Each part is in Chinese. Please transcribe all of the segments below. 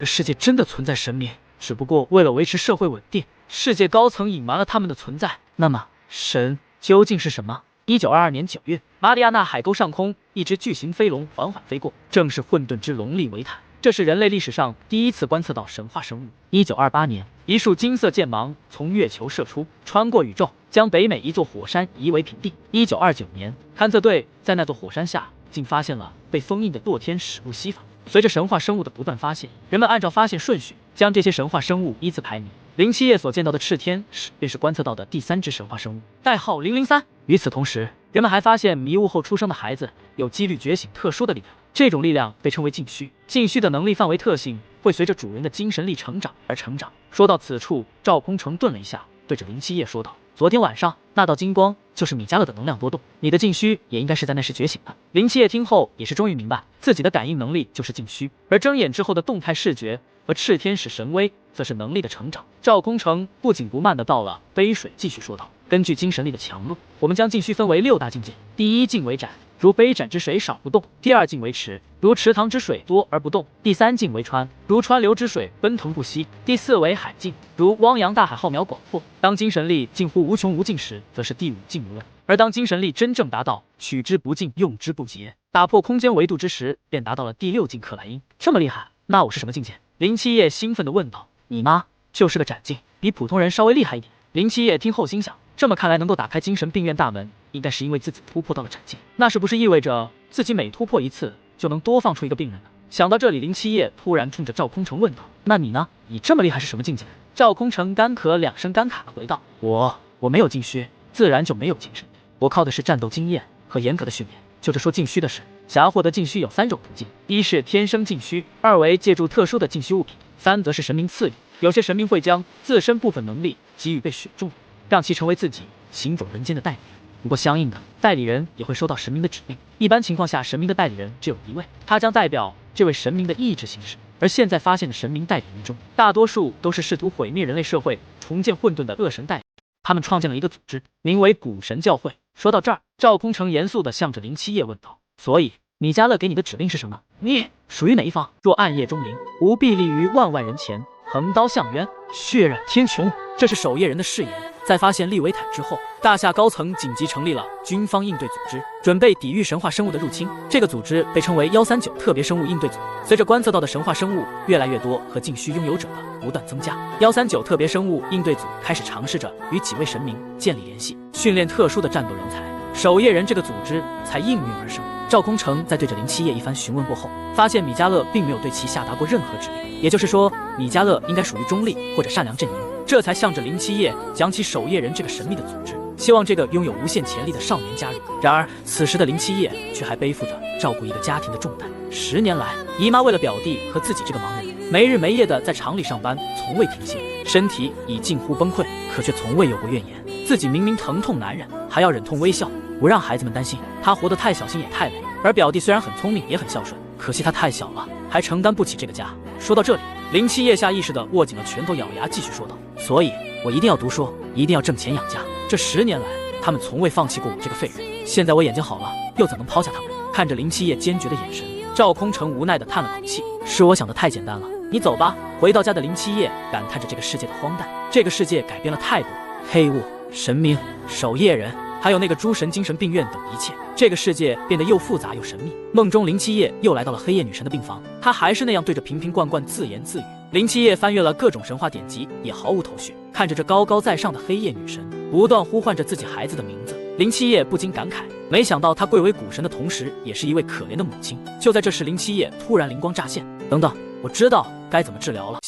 这世界真的存在神明，只不过为了维持社会稳定，世界高层隐瞒了他们的存在。那么，神究竟是什么？1922年9月，马里亚纳海沟上空，一只巨型飞龙缓缓飞过，正是混沌之龙利维坦。这是人类历史上第一次观测到神话生物。1928年，一束金色箭芒从月球射出，穿过宇宙，将北美一座火山夷为平地。1929年，勘测队在那座火山下竟发现了被封印的堕天使路西法。随着神话生物的不断发现，人们按照发现顺序将这些神话生物依次排名。07夜所见到的赤天使便是观测到的第3只神话生物，代号003。与此同时，人们还发现迷雾后出生的孩子有几率觉醒特殊的力量，这种力量被称为禁虚。禁虚的能力范围特性会随着主人的精神力成长而成长。说到此处，赵空城顿了一下，对着07夜说道：“昨天晚上那道金光就是米迦勒的能量波动，你的禁虚也应该是在那时觉醒的。”07夜听后也是终于明白，自己的感应能力就是禁虚，而睁眼之后的动态视觉和炽天使神威则是能力的成长。赵空城不紧不慢地倒了杯水，继续说道：“根据精神力的强弱，我们将禁虚分为6大境界。第一境为斩，如杯斩之水少不动；第二境为池，如池塘之水多而不动；第三境为川，如川流之水奔腾不息；第四为海境，如汪洋大海浩渺广阔。当精神力近乎无穷无尽时，则是第5境无论。而当精神力真正达到取之不尽、用之不竭，打破空间维度之时，便达到了第6境克莱因。这么厉害，那我是什么境界？”07夜兴奋地问道。“你妈就是个斩境，比普通人稍微厉害一点。”07夜听后心想，这么看来，能够打开精神病院大门，应该是因为自己突破到了斩境。那是不是意味着自己每突破一次，就能多放出一个病人呢？想到这里，07夜突然冲着赵空城问道：“那你呢？你这么厉害是什么境界？”赵空城干咳2声，干卡地回道：“我没有禁虚，自然就没有精神。我靠的是战斗经验和严格的训练。就着说禁虚的事，想要获得禁虚有3种途径：一是天生禁虚，二为借助特殊的禁虚物品，三则是神明赐予。有些神明会将自身部分能力给予被选中，让其成为自己行走人间的代理人。不过相应的，代理人也会收到神明的指令。一般情况下，神明的代理人只有1位，他将代表这位神明的意志行事。而现在发现的神明代理人中，大多数都是试图毁灭人类社会、重建混沌的恶神代理。他们创建了一个组织，名为古神教会。”说到这儿，赵空城严肃地向着07夜问道：“所以米迦勒给你的指令是什么？你属于哪一方？若暗夜中灵，吾必立于万万人前，横刀向渊，血染天穹。”这是守夜人的誓言。在发现利维坦之后，大夏高层紧急成立了军方应对组织，准备抵御神话生物的入侵。这个组织被称为139特别生物应对组。随着观测到的神话生物越来越多和禁虚拥有者的不断增加，139特别生物应对组开始尝试着与几位神明建立联系，训练特殊的战斗人才。守夜人这个组织才应运而生。赵空城在对着07夜一番询问过后，发现米迦勒并没有对其下达过任何指令，也就是说，米迦勒应该属于中立或者善良阵营。这才向着07夜讲起守夜人这个神秘的组织，希望这个拥有无限潜力的少年加入。然而此时的07夜却还背负着照顾一个家庭的重担。10年来，姨妈为了表弟和自己这个盲人，没日没夜的在厂里上班，从未停歇，身体已近乎崩溃，可却从未有过怨言。自己明明疼痛难忍，还要忍痛微笑，不让孩子们担心。他活得太小心也太累。而表弟虽然很聪明也很孝顺，可惜他太小了，还承担不起这个家。说到这里，07夜下意识地握紧了拳头，咬牙继续说道：“所以我一定要读书，一定要挣钱养家。这10年来，他们从未放弃过我这个废人。现在我眼睛好了，又怎能抛下他们？”看着07夜坚决的眼神，赵空城无奈地叹了口气：“是我想的太简单了。你走吧。”回到家的07夜感叹着这个世界的荒诞。这个世界改变了太多，黑雾、神明、守夜人，还有那个诸神精神病院等一切，这个世界变得又复杂又神秘。梦中07夜又来到了黑夜女神的病房，她还是那样对着瓶瓶罐罐自言自语。07夜翻阅了各种神话典籍，也毫无头绪。看着这高高在上的黑夜女神，不断呼唤着自己孩子的名字，07夜不禁感慨，没想到她贵为古神的同时，也是一位可怜的母亲。就在这时，07夜突然灵光乍现，等等，我知道该怎么治疗了。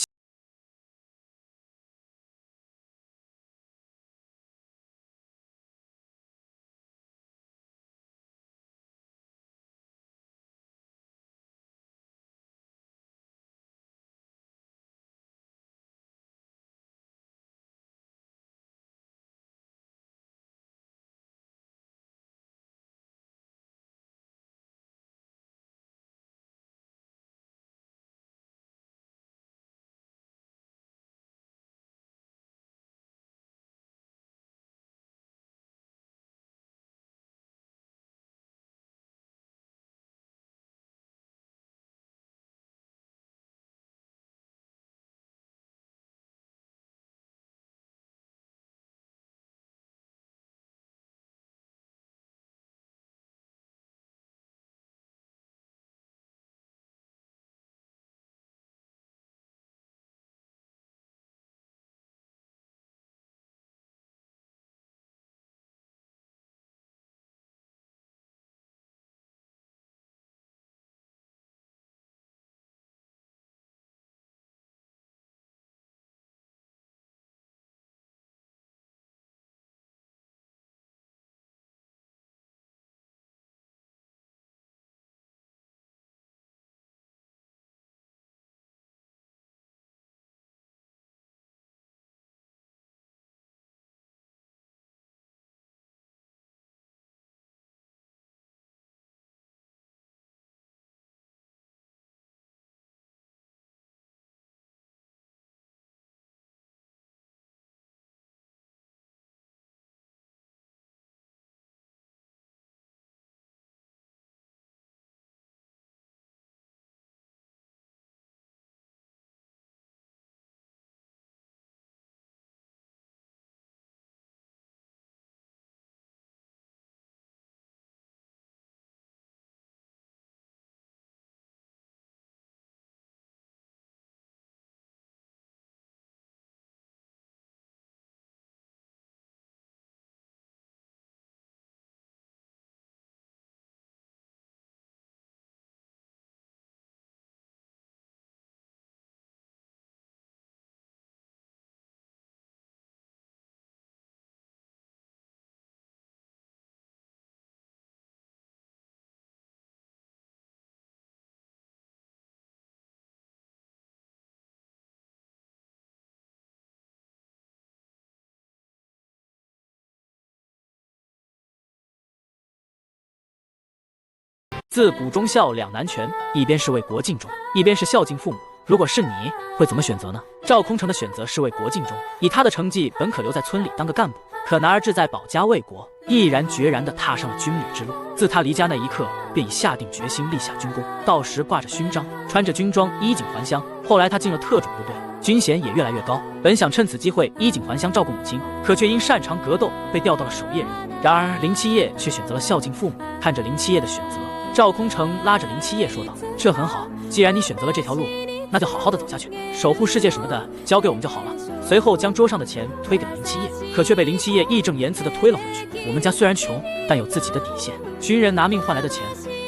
自古忠孝两难全，一边是为国尽忠，一边是孝敬父母。如果是你，会怎么选择呢？赵空城的选择是为国尽忠，以他的成绩，本可留在村里当个干部，可男儿志在保家卫国，毅然决然地踏上了军旅之路。自他离家那一刻，便已下定决心立下军功，到时挂着勋章，穿着军装衣锦还乡。后来他进了特种部队，军衔也越来越高，本想趁此机会衣锦还乡照顾母亲，可却因擅长格斗被调到了守夜人。然而林七夜却选择了孝敬父母。看着林七夜的选择，赵空城拉着林七夜说道：“这很好，既然你选择了这条路，那就好好的走下去，守护世界什么的交给我们就好了。”随后将桌上的钱推给了林七夜，可却被林七夜义正言辞地推了回去。我们家虽然穷，但有自己的底线，军人拿命换来的钱，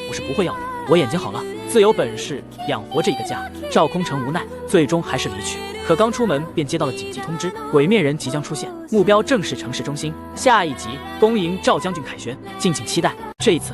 我是不会要的。我眼睛好了，自有本事养活这一个家。赵空城无奈，最终还是离去。可刚出门便接到了紧急通知，鬼面人即将出现，目标正是城市中心。下一集恭迎赵将军凯旋，敬请期待。这一次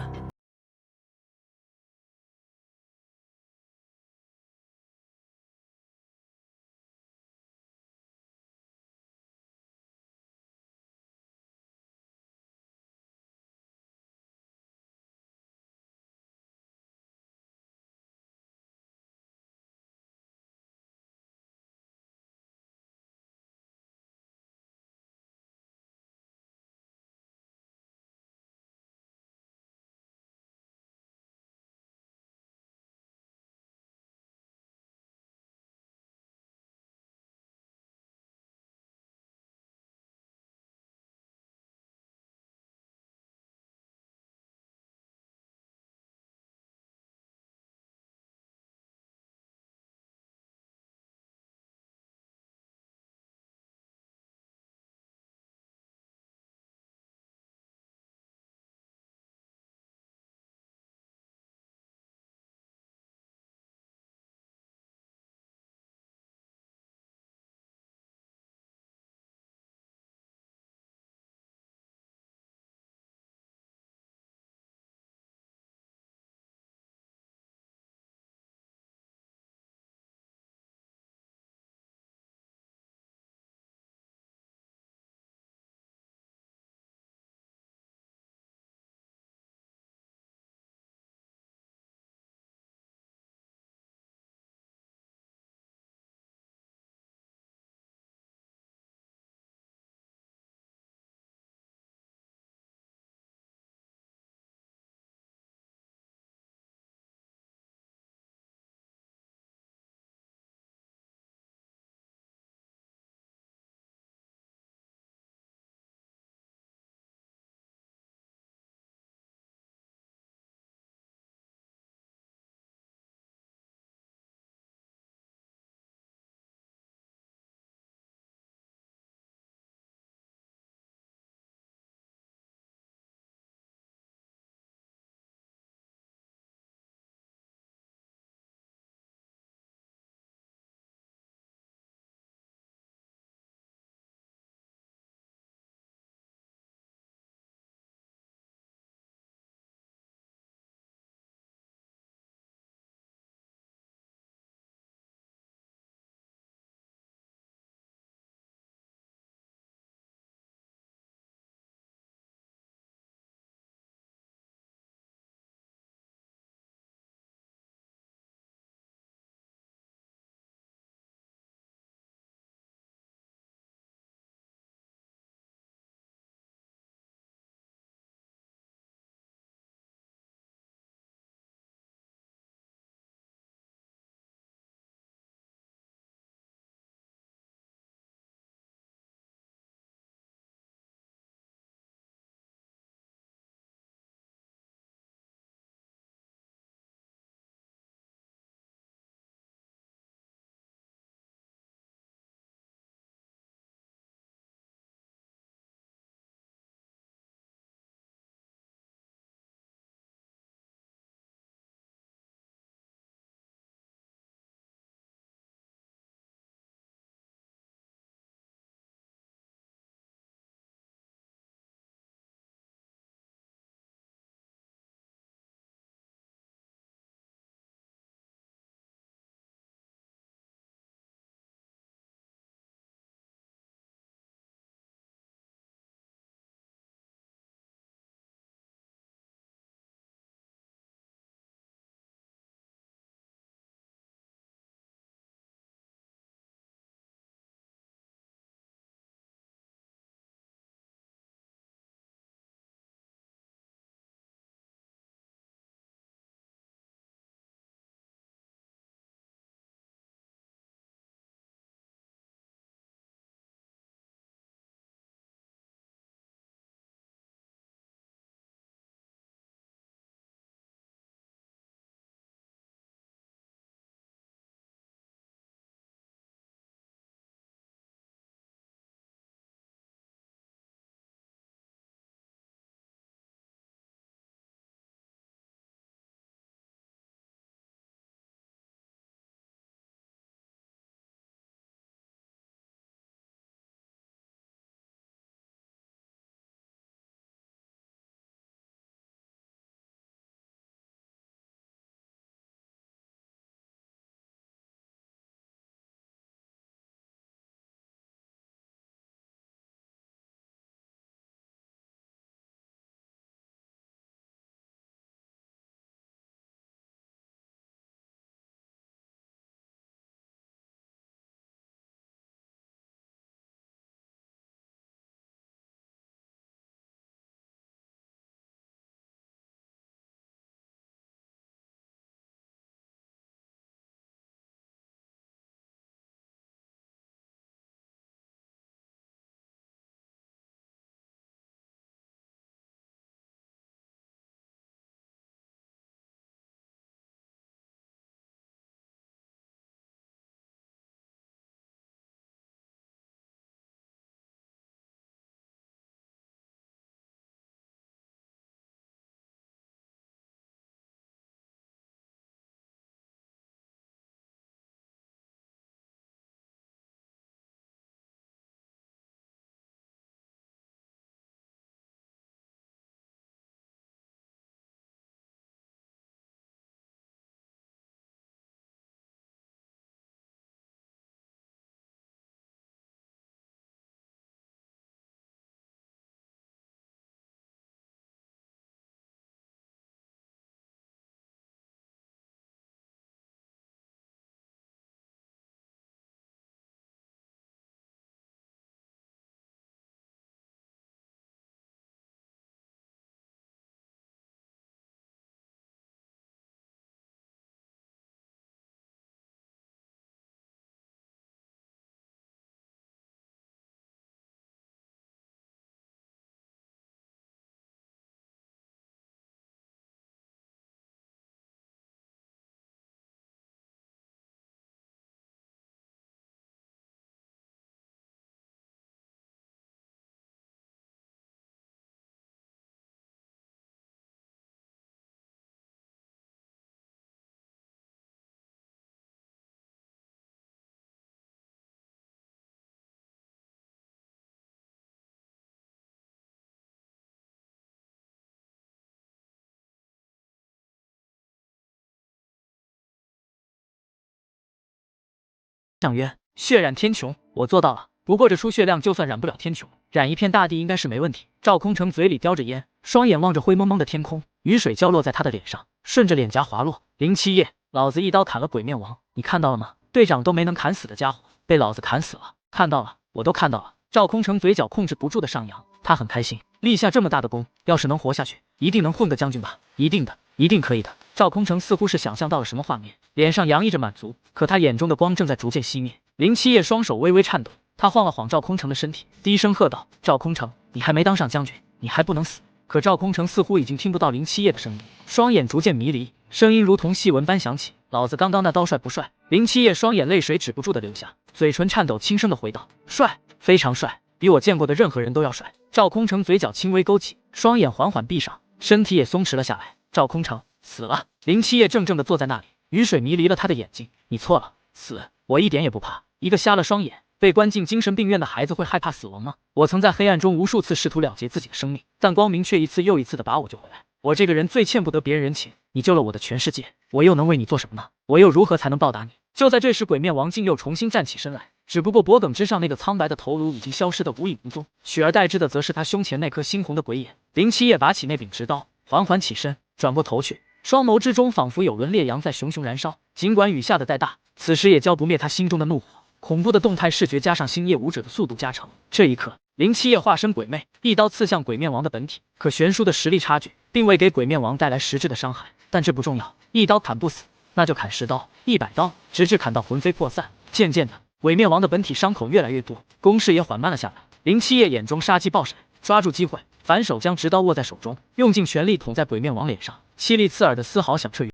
相曰：血染天穹，我做到了。不过这出血量就算染不了天穹，染一片大地应该是没问题。赵空城嘴里叼着烟，双眼望着灰蒙蒙的天空，雨水浇落在他的脸上，顺着脸颊滑落。林七夜，老子一刀砍了鬼面王，你看到了吗？队长都没能砍死的家伙，被老子砍死了。看到了，我都看到了。赵空城嘴角控制不住的上扬，他很开心，立下这么大的功，要是能活下去，一定能混个将军吧？一定的，一定可以的。赵空城似乎是想象到了什么画面，脸上洋溢着满足，可他眼中的光正在逐渐熄灭。林七夜双手微微颤抖，他晃了晃赵空城的身体，低声喝道：赵空城，你还没当上将军，你还不能死。可赵空城似乎已经听不到林七夜的声音，双眼逐渐迷离，声音如同细纹般响起：老子刚刚那刀帅不帅？林七夜双眼泪水止不住的流下，嘴唇颤抖，轻声的回道：帅，非常帅，比我见过的任何人都要帅。赵空城嘴角轻微勾起，双眼缓缓闭上，身体也松弛了下来。赵空城死了。林七夜怔怔的坐在那里，雨水迷离了他的眼睛。你错了，死我一点也不怕。一个瞎了双眼被关进精神病院的孩子会害怕死亡吗？我曾在黑暗中无数次试图了结自己的生命，但光明却一次又一次的把我救回来。我这个人最欠不得别人人情，你救了我的全世界，我又能为你做什么呢？我又如何才能报答你？就在这时，鬼面王竟又重新站起身来，只不过脖颈之上那个苍白的头颅已经消失得无影无踪，取而代之的则是他胸前那颗猩红的鬼眼。林七夜拔起那柄直刀，缓缓起身，转过头去，双眸之中仿佛有轮烈阳在熊熊燃烧。尽管雨下的再大，此时也浇不灭他心中的怒火。恐怖的动态视觉加上星夜舞者的速度加成，这一刻，林七夜化身鬼魅，一刀刺向鬼面王的本体。可悬殊的实力差距，并未给鬼面王带来实质的伤害，但这不重要，一刀砍不死，那就砍10刀、100刀，直至砍到魂飞魄散。渐渐的，鬼面王的本体伤口越来越多，攻势也缓慢了下来。林七夜眼中杀机爆闪，抓住机会，反手将直刀握在手中，用尽全力捅在鬼面王脸上，凄厉刺耳的嘶嚎响彻云。